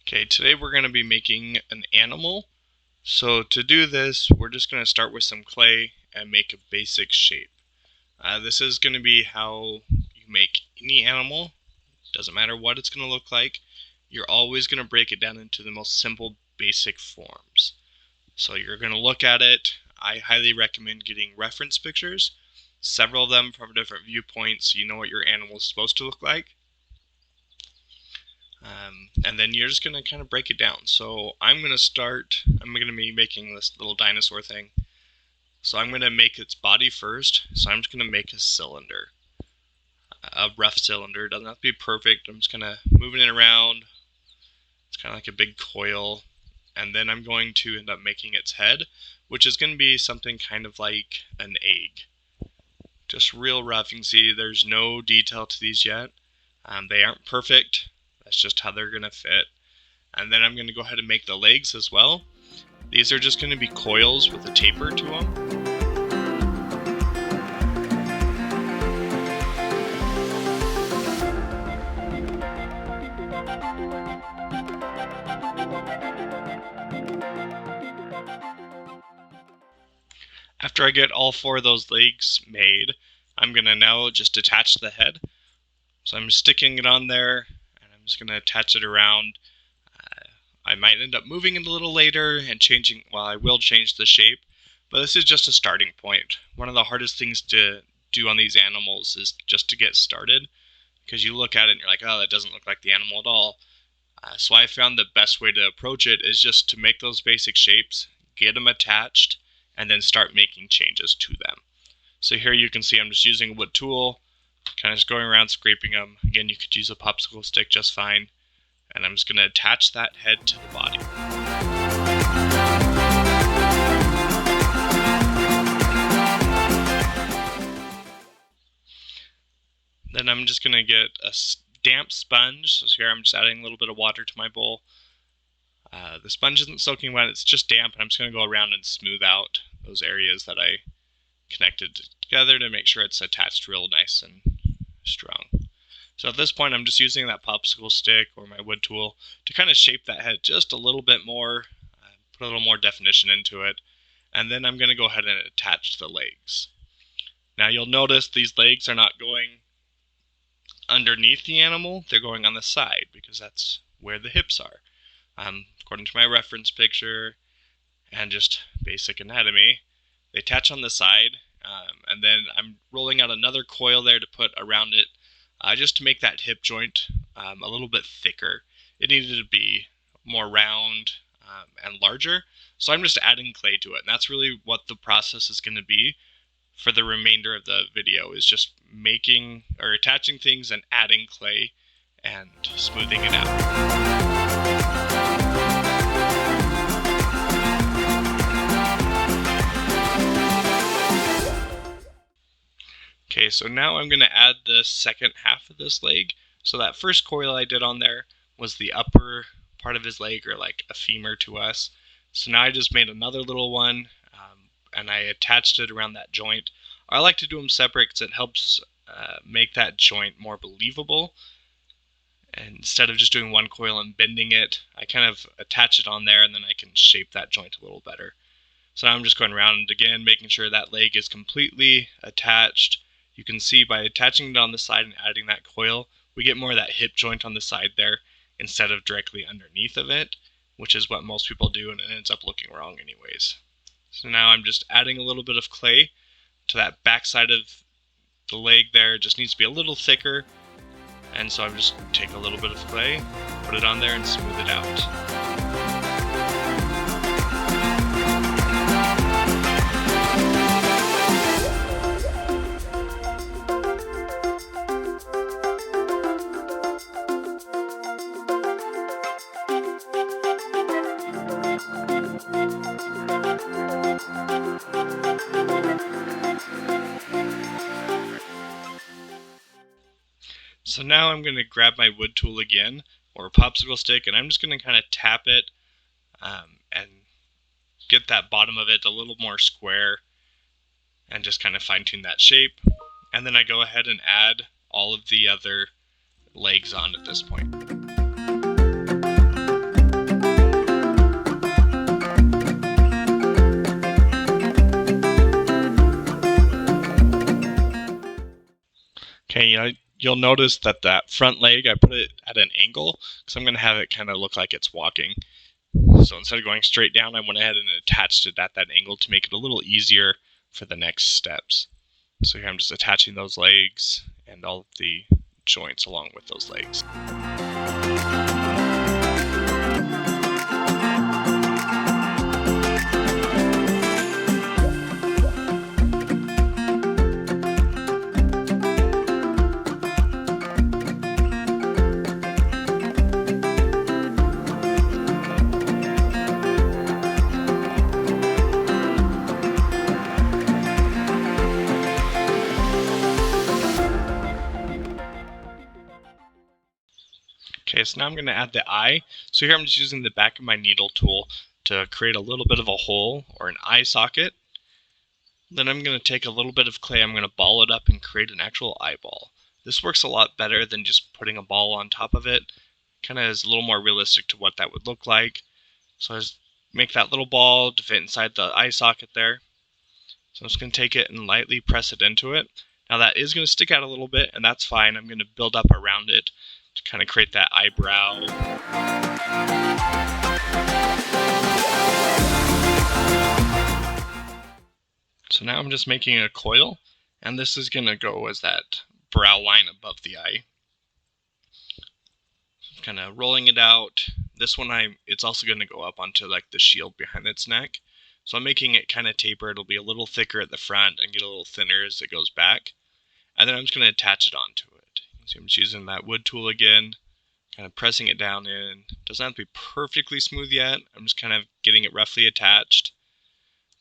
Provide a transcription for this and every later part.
Okay, today we're going to be making an animal. So to do this, we're just going to start with some clay and make a basic shape. This is going to be how you make any animal. Doesn't matter what it's going to look like. You're always going to break it down into the most simple, basic forms. So you're going to look at it. I highly recommend getting reference pictures, several of them from different viewpoints so you know what your animal is supposed to look like. And then you're just going to kind of break it down. So I'm going to be making this little dinosaur thing. So I'm going to make its body first. So I'm just going to make a cylinder. A rough cylinder. It doesn't have to be perfect. I'm just kind of moving it around. It's kind of like a big coil. And then I'm going to end up making its head, which is going to be something kind of like an egg. Just real rough. You can see there's no detail to these yet. They aren't perfect. That's just how they're going to fit. And then I'm going to go ahead and make the legs as well. These are just going to be coils with a taper to them. After I get all four of those legs made, I'm going to now just attach the head. So I'm sticking it on there. I'm just going to attach it around. I might end up moving it a little later and changing, well, I will change the shape, but this is just a starting point. One of the hardest things to do on these animals is just to get started, because you look at it and you're like, oh, that doesn't look like the animal at all. So I found the best way to approach it is just to make those basic shapes, get them attached, and then start making changes to them. So here you can see I'm just using a wood tool, kind of just going around scraping them. Again, you could use a popsicle stick just fine. And I'm just going to attach that head to the body. Then I'm just going to get a damp sponge. So here I'm just adding a little bit of water to my bowl. The sponge isn't soaking wet, it's just damp, and I'm just going to go around and smooth out those areas that I connected together to make sure it's attached real nice and strong. So at this point, I'm just using that popsicle stick or my wood tool to kind of shape that head just a little bit more, put a little more definition into it. And then I'm going to go ahead and attach the legs. Now you'll notice these legs are not going underneath the animal, they're going on the side because that's where the hips are. According to my reference picture and just basic anatomy, they attach on the side, and then I'm rolling out another coil there to put around it. Just to make that hip joint a little bit thicker. It needed to be more round and larger, so I'm just adding clay to it, and that's really what the process is going to be for the remainder of the video, is just making or attaching things and adding clay and smoothing it out. Okay, so now I'm going to add the second half of this leg. So that first coil I did on there was the upper part of his leg, or like a femur to us. So now I just made another little one, and I attached it around that joint. I like to do them separate because it helps make that joint more believable. And instead of just doing one coil and bending it, I kind of attach it on there, and then I can shape that joint a little better. So now I'm just going around again, making sure that leg is completely attached. You can see by attaching it on the side and adding that coil, we get more of that hip joint on the side there instead of directly underneath of it, which is what most people do, and it ends up looking wrong anyways. So now I'm just adding a little bit of clay to that back side of the leg there. It just needs to be a little thicker, and so I'm just take a little bit of clay, put it on there, and smooth it out. So now I'm going to grab my wood tool again, or a popsicle stick, and I'm just going to kind of tap it and get that bottom of it a little more square and just kind of fine tune that shape. And then I go ahead and add all of the other legs on at this point. you'll notice that that front leg, I put it at an angle because I'm going to have it kind of look like it's walking. So instead of going straight down, I went ahead and attached it at that angle to make it a little easier for the next steps. So here I'm just attaching those legs and all of the joints along with those legs. Okay, so now I'm going to add the eye. So here I'm just using the back of my needle tool to create a little bit of a hole or an eye socket. Then I'm going to take a little bit of clay, I'm going to ball it up and create an actual eyeball. This works a lot better than just putting a ball on top of it. Kind of is a little more realistic to what that would look like. So I just make that little ball to fit inside the eye socket there. So I'm just going to take it and lightly press it into it. Now that is going to stick out a little bit, and that's fine. I'm going to build up around it to kind of create that eyebrow. So now I'm just making a coil, and this is going to go as that brow line above the eye. Kind of rolling it out. This one it's also going to go up onto like the shield behind its neck. So I'm making it kind of taper. It'll be a little thicker at the front and get a little thinner as it goes back. And then I'm just going to attach it onto it. So I'm just using that wood tool again, kind of pressing it down in. Doesn't have to be perfectly smooth yet. I'm just kind of getting it roughly attached.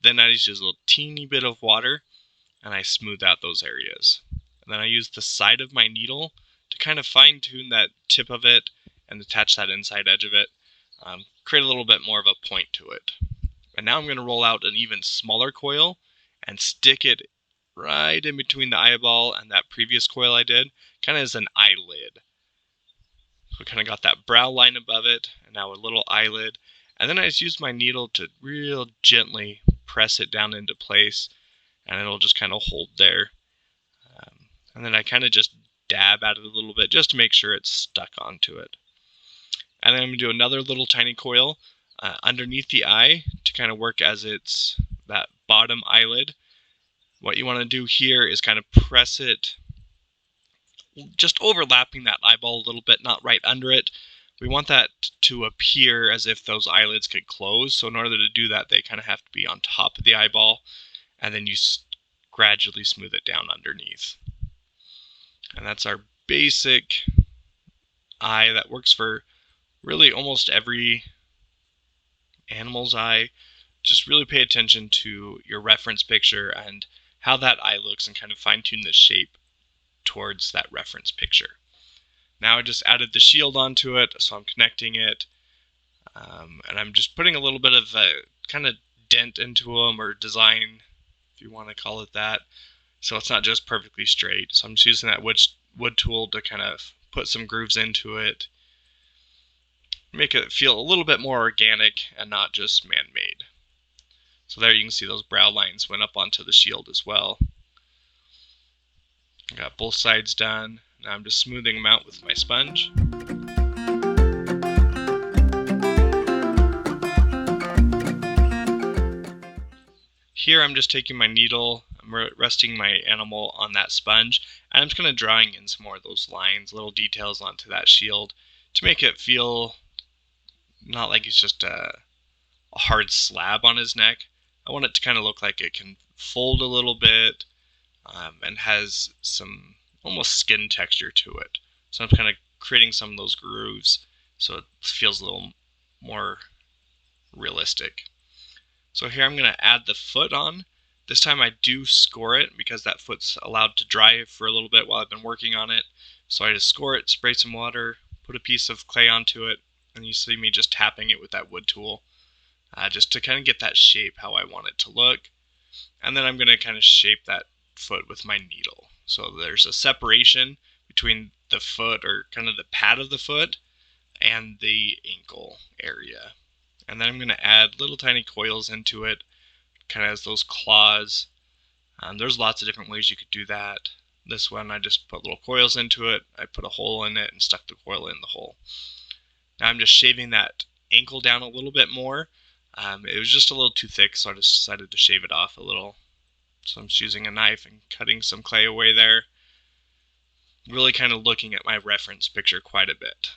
Then I just use a little teeny bit of water and I smooth out those areas. And then I use the side of my needle to kind of fine tune that tip of it and attach that inside edge of it. Create a little bit more of a point to it. And now I'm going to roll out an even smaller coil and stick it right in between the eyeball and that previous coil I did, kind of as an eyelid. So kind of got that brow line above it, and now a little eyelid. And then I just used my needle to real gently press it down into place, and it'll just kind of hold there. And then I kind of just dab at it a little bit just to make sure it's stuck onto it. And then I'm going to do another little tiny coil underneath the eye to kind of work as it's that bottom eyelid. What you want to do here is kind of press it, just overlapping that eyeball a little bit, not right under it. We want that to appear as if those eyelids could close. So in order to do that, they kind of have to be on top of the eyeball, and then you gradually smooth it down underneath. And that's our basic eye that works for really almost every animal's eye. Just really pay attention to your reference picture and how that eye looks and kind of fine tune the shape towards that reference picture. Now I just added the shield onto it, so I'm connecting it, and I'm just putting a little bit of a kind of dent into them, or design, if you want to call it that, so it's not just perfectly straight. So I'm just using that wood tool to kind of put some grooves into it, make it feel a little bit more organic and not just man-made. So there you can see those brow lines went up onto the shield as well. I got both sides done. Now I'm just smoothing them out with my sponge. Here I'm just taking my needle, I'm resting my animal on that sponge, and I'm just kind of drawing in some more of those lines, little details onto that shield to make it feel not like it's just a hard slab on his neck. I want it to kind of look like it can fold a little bit and has some almost skin texture to it. So I'm kind of creating some of those grooves so it feels a little more realistic. So here I'm going to add the foot on. This time I do score it because that foot's allowed to dry for a little bit while I've been working on it. So I just score it, spray some water, put a piece of clay onto it, and you see me just tapping it with that wood tool just to kind of get that shape how I want it to look. And then I'm going to kind of shape that foot with my needle. So there's a separation between the foot, or kind of the pad of the foot, and the ankle area. And then I'm going to add little tiny coils into it, kind of as those claws. There's lots of different ways you could do that. This one I just put little coils into it. I put a hole in it and stuck the coil in the hole. Now I'm just shaving that ankle down a little bit more. It was just a little too thick, so I just decided to shave it off a little. So I'm just using a knife and cutting some clay away there. Really kind of looking at my reference picture quite a bit.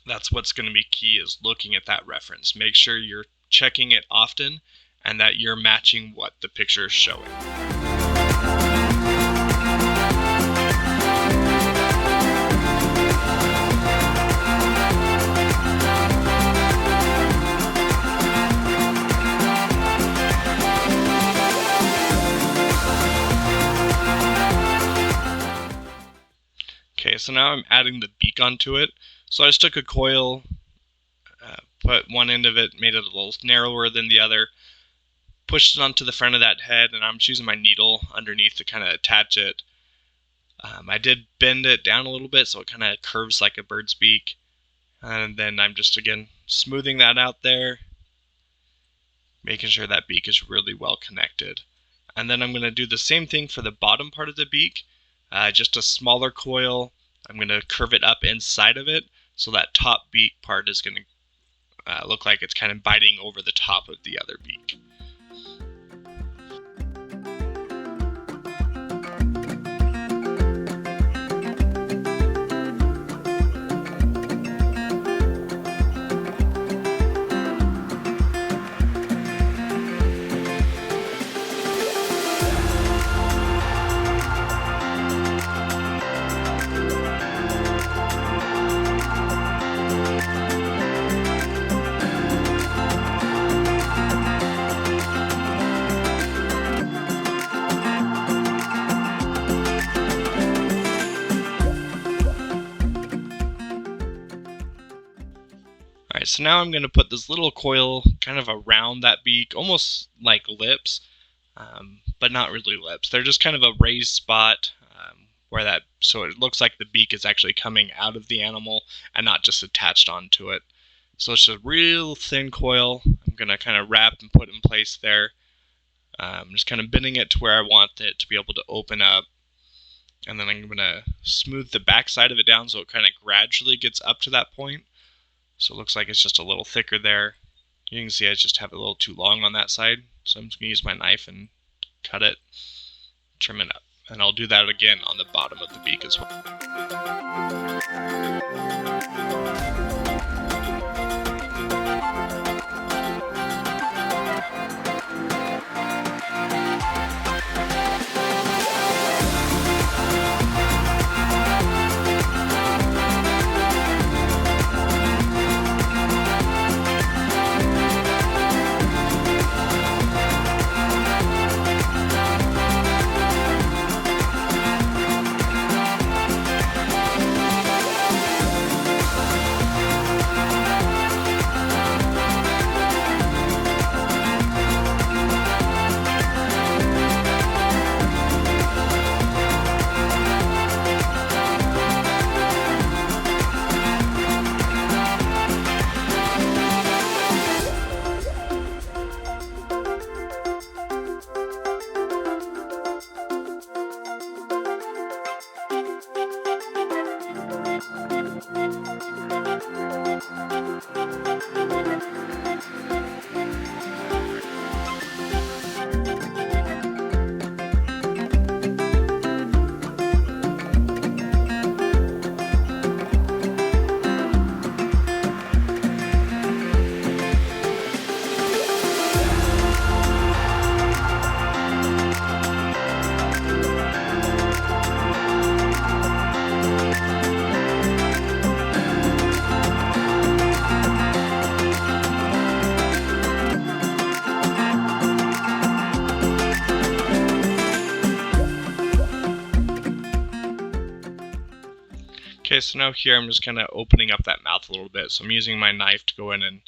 That's what's going to be key, is looking at that reference. Make sure you're checking it often and that you're matching what the picture is showing. Okay, so now I'm adding the beak onto it. So I just took a coil, put one end of it, made it a little narrower than the other, pushed it onto the front of that head, and I'm just using my needle underneath to kind of attach it. I did bend it down a little bit so it kind of curves like a bird's beak. And then I'm just, again, smoothing that out there, making sure that beak is really well connected. And then I'm going to do the same thing for the bottom part of the beak, just a smaller coil. I'm going to curve it up inside of it, so that top beak part is going to look like it's kind of biting over the top of the other beak. Alright, so now I'm going to put this little coil kind of around that beak, almost like lips, but not really lips. They're just kind of a raised spot where that, so it looks like the beak is actually coming out of the animal and not just attached onto it. So it's a real thin coil. I'm going to kind of wrap and put in place there. Just kind of bending it to where I want it to be able to open up. And then I'm going to smooth the back side of it down so it kind of gradually gets up to that point. So it looks like it's just a little thicker there. You can see I just have it a little too long on that side. So I'm just going to use my knife and cut it, trim it up. And I'll do that again on the bottom of the beak as well. Okay, so now here I'm just kind of opening up that mouth a little bit. So I'm using my knife to go in and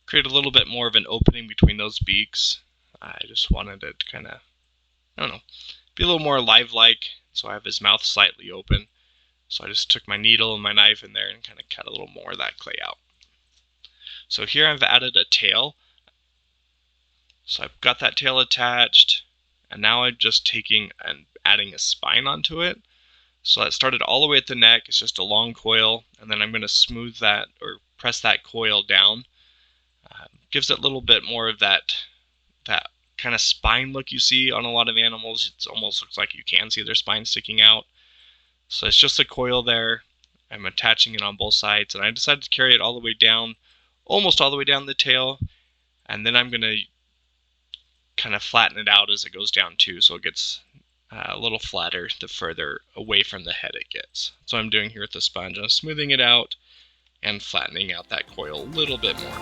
create a little bit more of an opening between those beaks. I just wanted it to kind of, I don't know, be a little more live-like. So I have his mouth slightly open. So I just took my needle and my knife in there and kind of cut a little more of that clay out. So here I've added a tail. So I've got that tail attached. And now I'm just taking and adding a spine onto it. So that started all the way at the neck. It's just a long coil, and then I'm going to smooth that or press that coil down. Gives it a little bit more of that kind of spine look you see on a lot of animals. It almost looks like you can see their spine sticking out. So it's just a coil there. I'm attaching it on both sides, and I decided to carry it all the way down, almost all the way down the tail, and then I'm going to kind of flatten it out as it goes down too, so it gets a little flatter the further away from the head it gets. So I'm doing here with the sponge. I'm smoothing it out and flattening out that coil a little bit more.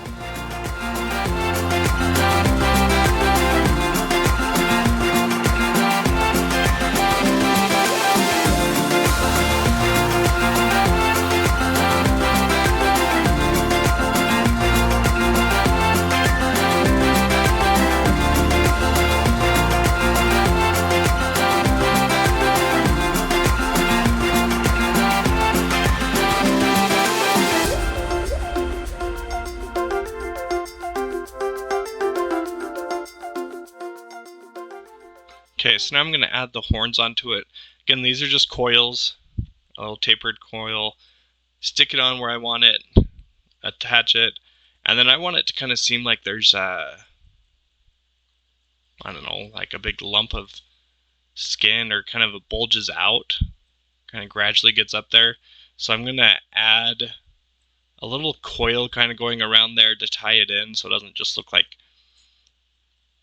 Okay, so now I'm going to add the horns onto it. Again, these are just coils, a little tapered coil. Stick it on where I want it, attach it, and then I want it to kind of seem like there's I don't know, like a big lump of skin, or kind of it bulges out, kind of gradually gets up there. So I'm going to add a little coil kind of going around there to tie it in so it doesn't just look like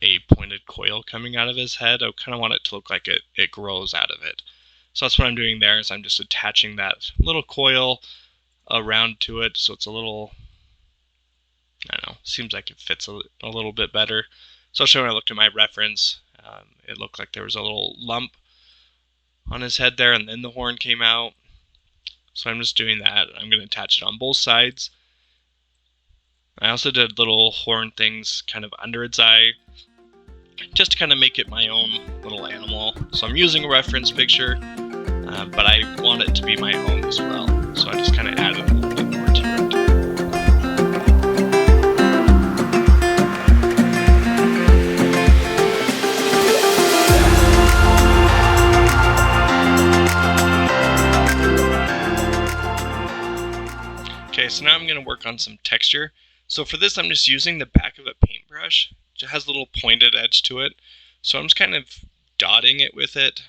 a pointed coil coming out of his head. I kind of want it to look like it grows out of it. So that's what I'm doing there, is I'm just attaching that little coil around to it so it's a little, I don't know, seems like it fits a little bit better. So I'll show you when I looked at my reference, it looked like there was a little lump on his head there, and then the horn came out. So I'm just doing that. I'm going to attach it on both sides. I also did little horn things kind of under its eye, just to kind of make it my own little animal. So I'm using a reference picture, but I want it to be my own as well. So I just kind of added a little bit more to it. Okay, so now I'm going to work on some texture. So for this, I'm just using the back of a paintbrush. It has a little pointed edge to it. So I'm just kind of dotting it with it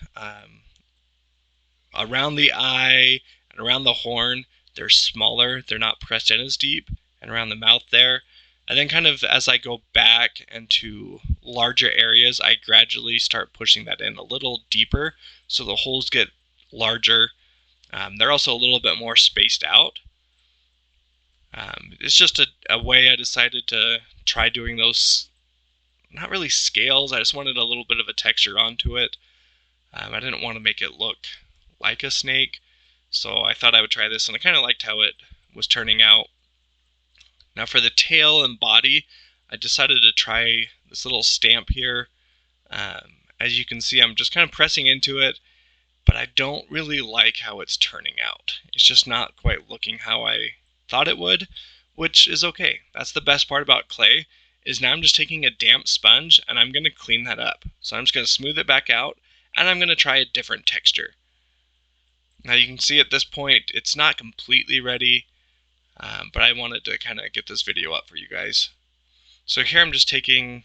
around the eye and around the horn. They're smaller, they're not pressed in as deep, and around the mouth there. And then kind of as I go back into larger areas, I gradually start pushing that in a little deeper so the holes get larger. They're also a little bit more spaced out. It's just a way I decided to try doing those, not really scales, I just wanted a little bit of a texture onto it. I didn't want to make it look like a snake, so I thought I would try this, and I kind of liked how it was turning out. Now for the tail and body, I decided to try this little stamp here. As you can see, I'm just kind of pressing into it, but I don't really like how it's turning out. It's just not quite looking how I thought it would, which is okay. That's the best part about clay, is now I'm just taking a damp sponge and I'm going to clean that up. So I'm just going to smooth it back out, and I'm going to try a different texture. Now you can see at this point it's not completely ready, but I wanted to kind of get this video up for you guys. So here I'm just taking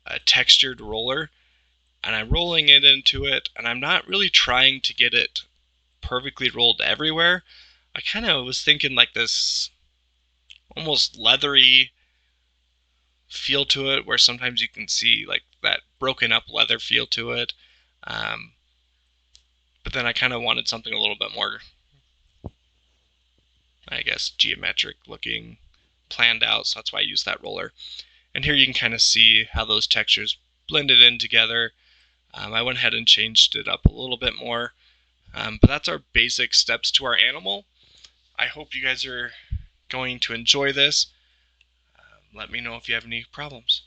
a textured roller and I'm rolling it into it, and I'm not really trying to get it perfectly rolled everywhere. I kind of was thinking like this almost leathery feel to it, where sometimes you can see like that broken up leather feel to it. But then I kind of wanted something a little bit more, I guess, geometric looking, planned out, so that's why I used that roller. And here you can kind of see how those textures blended in together. I went ahead and changed it up a little bit more. But that's our basic steps to our animal. I hope you guys are going to enjoy this. Let me know if you have any problems.